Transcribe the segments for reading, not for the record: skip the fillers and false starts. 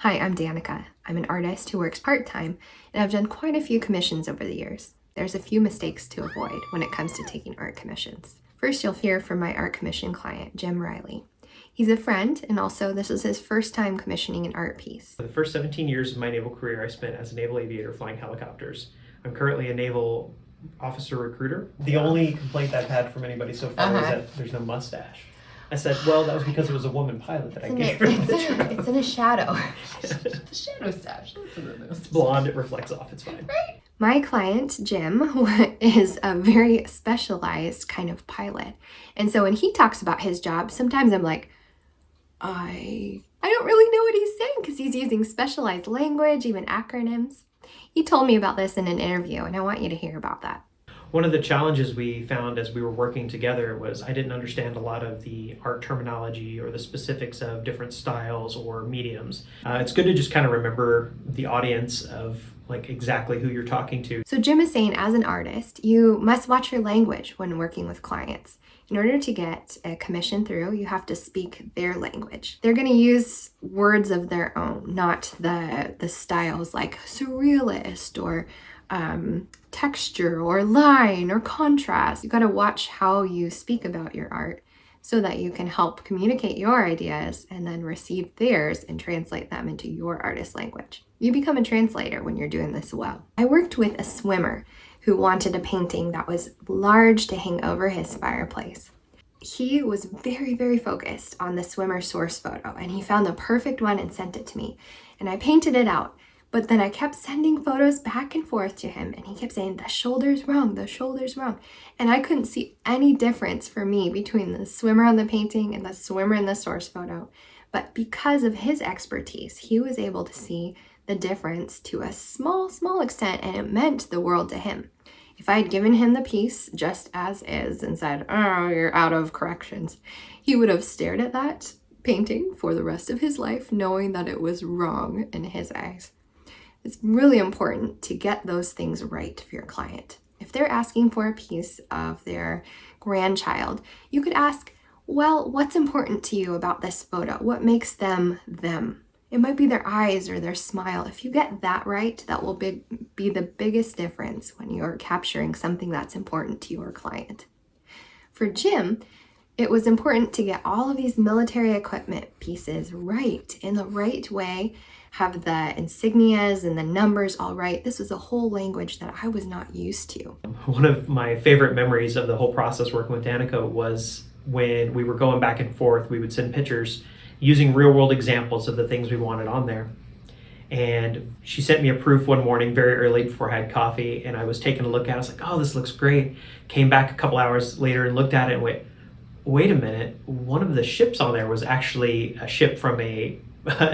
Hi, I'm Danica. I'm an artist who works part-time, and I've done quite a few commissions over the years. There's a few mistakes to avoid when it comes to taking art commissions. First, you'll hear from my art commission client, Jim Riley. He's a friend, and also this is his first time commissioning an art piece. For the first 17 years of my naval career, I spent as a naval aviator flying helicopters. I'm currently a naval officer recruiter. The only complaint I've had from anybody so far is that there's no mustache. I said, well, that was because it was a woman pilot that I gave her the job. It's in a shadow. Shadow stash. It's blonde, it reflects off, it's fine. Right? My client, Jim, is a very specialized kind of pilot. And so when he talks about his job, sometimes I'm like, I don't really know what he's saying because he's using specialized language, even acronyms. He told me about this in an interview, and I want you to hear about that. One of the challenges we found as we were working together was I didn't understand a lot of the art terminology or the specifics of different styles or mediums. It's good to just kind of remember the audience of like exactly who you're talking to. So Jim is saying, as an artist, you must watch your language when working with clients. In order to get a commission through, you have to speak their language. They're going to use words of their own, not the styles like surrealist or texture or line or contrast. You got to watch how you speak about your art so that you can help communicate your ideas and then receive theirs and translate them into your artist language. You become a translator when you're doing this well. I worked with a swimmer who wanted a painting that was large to hang over his fireplace. He was very, very focused on the swimmer source photo, and he found the perfect one and sent it to me. And I painted it out. But then I kept sending photos back and forth to him, and he kept saying, the shoulder's wrong, the shoulder's wrong. And I couldn't see any difference for me between the swimmer on the painting and the swimmer in the source photo. But because of his expertise, he was able to see the difference to a small, small extent, and it meant the world to him. If I had given him the piece just as is and said, oh, you're out of corrections, he would have stared at that painting for the rest of his life, knowing that it was wrong in his eyes. It's really important to get those things right for your client. If they're asking for a piece of their grandchild, you could ask, well, what's important to you about this photo? What makes them them? It might be their eyes or their smile. If you get that right, that will be the biggest difference when you're capturing something that's important to your client. For Jim, it was important to get all of these military equipment pieces right in the right way, have the insignias and the numbers all right. This was a whole language that I was not used to. One of my favorite memories of the whole process working with Danica was when we were going back and forth, we would send pictures using real world examples of the things we wanted on there. And she sent me a proof one morning very early before I had coffee, and I was taking a look at it. I was like, oh, this looks great. Came back a couple hours later and looked at it and went, wait a minute, one of the ships on there was actually a ship from a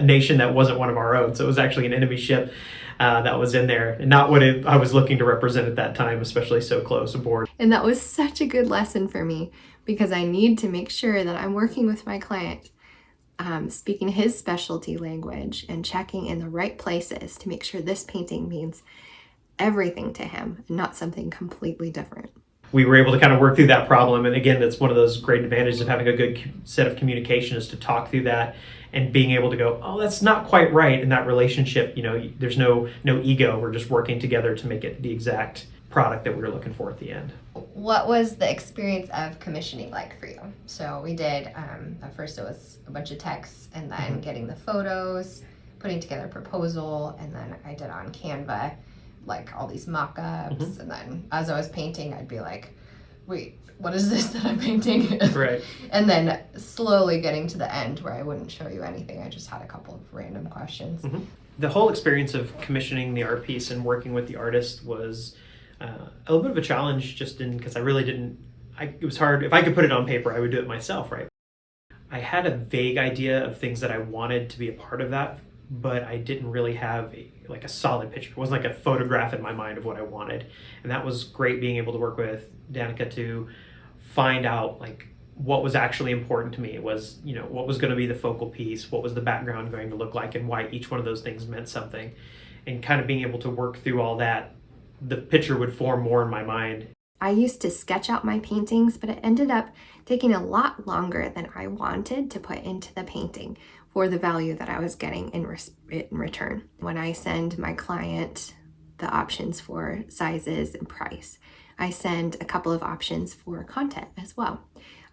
nation that wasn't one of our own. So it was actually an enemy ship that was in there, and not what I was looking to represent at that time, especially so close aboard. And that was such a good lesson for me because I need to make sure that I'm working with my client, speaking his specialty language and checking in the right places to make sure this painting means everything to him and not something completely different. We were able to kind of work through that problem. And again, that's one of those great advantages of having a good set of communication is to talk through that and being able to go, oh, that's not quite right in that relationship. You know, there's no ego. We're just working together to make it the exact product that we were looking for at the end. What was the experience of commissioning like for you? So we did, at first it was a bunch of texts and then getting the photos, putting together a proposal, and then I did on Canva like all these mock-ups, and then as I was painting I'd be like, wait, what is this that I'm painting? Right. And then slowly getting to the end where I wouldn't show you anything, I just had a couple of random questions. The whole experience of commissioning the art piece and working with the artist was a little bit of a challenge, just because I really didn't, it was hard. If I could put it on paper, I would do it myself, right? I had a vague idea of things that I wanted to be a part of that, but I didn't really have a solid picture. It wasn't like a photograph in my mind of what I wanted. And that was great being able to work with Danica to find out like what was actually important to me. It was, you know, what was going to be the focal piece, what was the background going to look like, and why each one of those things meant something. And kind of being able to work through all that, the picture would form more in my mind. I used to sketch out my paintings, but it ended up taking a lot longer than I wanted to put into the painting, for the value that I was getting in return. When I send my client the options for sizes and price, I send a couple of options for content as well.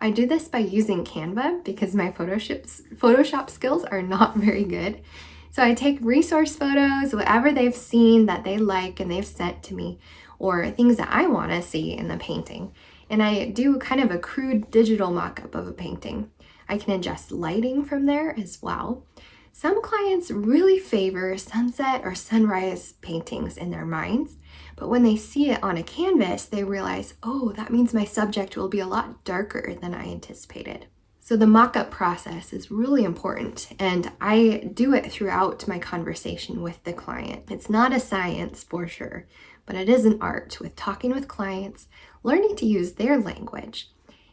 I do this by using Canva because my Photoshop skills are not very good. So I take resource photos, whatever they've seen that they like and they've sent to me, or things that I want to see in the painting. And I do kind of a crude digital mock-up of a painting. I can adjust lighting from there as well. Some clients really favor sunset or sunrise paintings in their minds, but when they see it on a canvas, they realize, oh, that means my subject will be a lot darker than I anticipated. So the mock-up process is really important, and I do it throughout my conversation with the client. It's not a science for sure, but it is an art with talking with clients, learning to use their language,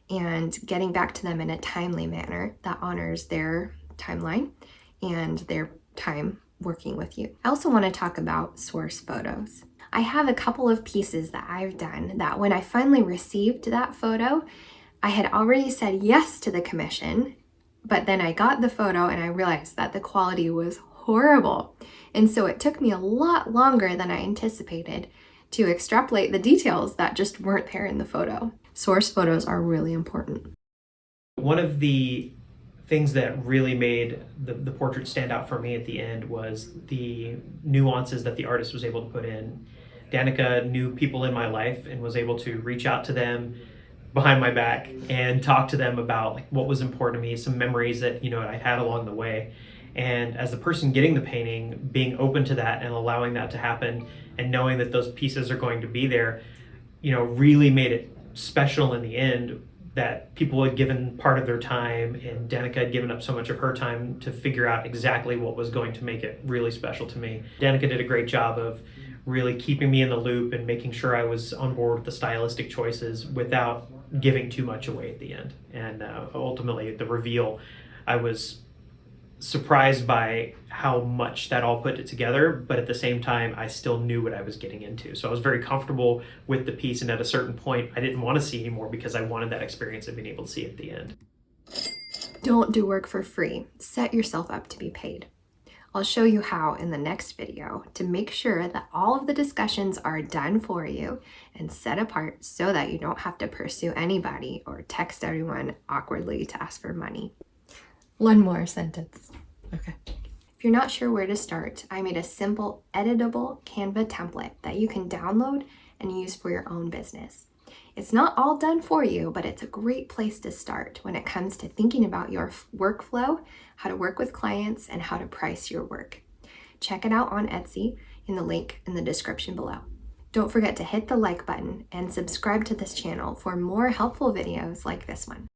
and getting back to them in a timely manner that honors their timeline and their time working with you. I also want to talk about source photos. I have a couple of pieces that I've done that when I finally received that photo, I had already said yes to the commission, but then I got the photo and I realized that the quality was horrible. And so it took me a lot longer than I anticipated to extrapolate the details that just weren't there in the photo. Source photos are really important. One of the things that really made the portrait stand out for me at the end was the nuances that the artist was able to put in. Danica knew people in my life and was able to reach out to them behind my back and talk to them about like what was important to me, some memories that I had along the way. And as the person getting the painting, being open to that and allowing that to happen and knowing that those pieces are going to be there, really made it special in the end that people had given part of their time, and Danica had given up so much of her time to figure out exactly what was going to make it really special to me. Danica did a great job of really keeping me in the loop and making sure I was on board with the stylistic choices without giving too much away at the end. And ultimately, the reveal, I was surprised by how much that all put it together, but at the same time, I still knew what I was getting into. So I was very comfortable with the piece, and at a certain point, I didn't want to see anymore because I wanted that experience of being able to see it at the end. Don't do work for free. Set yourself up to be paid. I'll show you how in the next video to make sure that all of the discussions are done for you and set apart so that you don't have to pursue anybody or text everyone awkwardly to ask for money. One more sentence. Okay. If you're not sure where to start, I made a simple editable Canva template that you can download and use for your own business. It's not all done for you, but it's a great place to start when it comes to thinking about your workflow, how to work with clients, and how to price your work. Check it out on Etsy in the link in the description below. Don't forget to hit the like button and subscribe to this channel for more helpful videos like this one.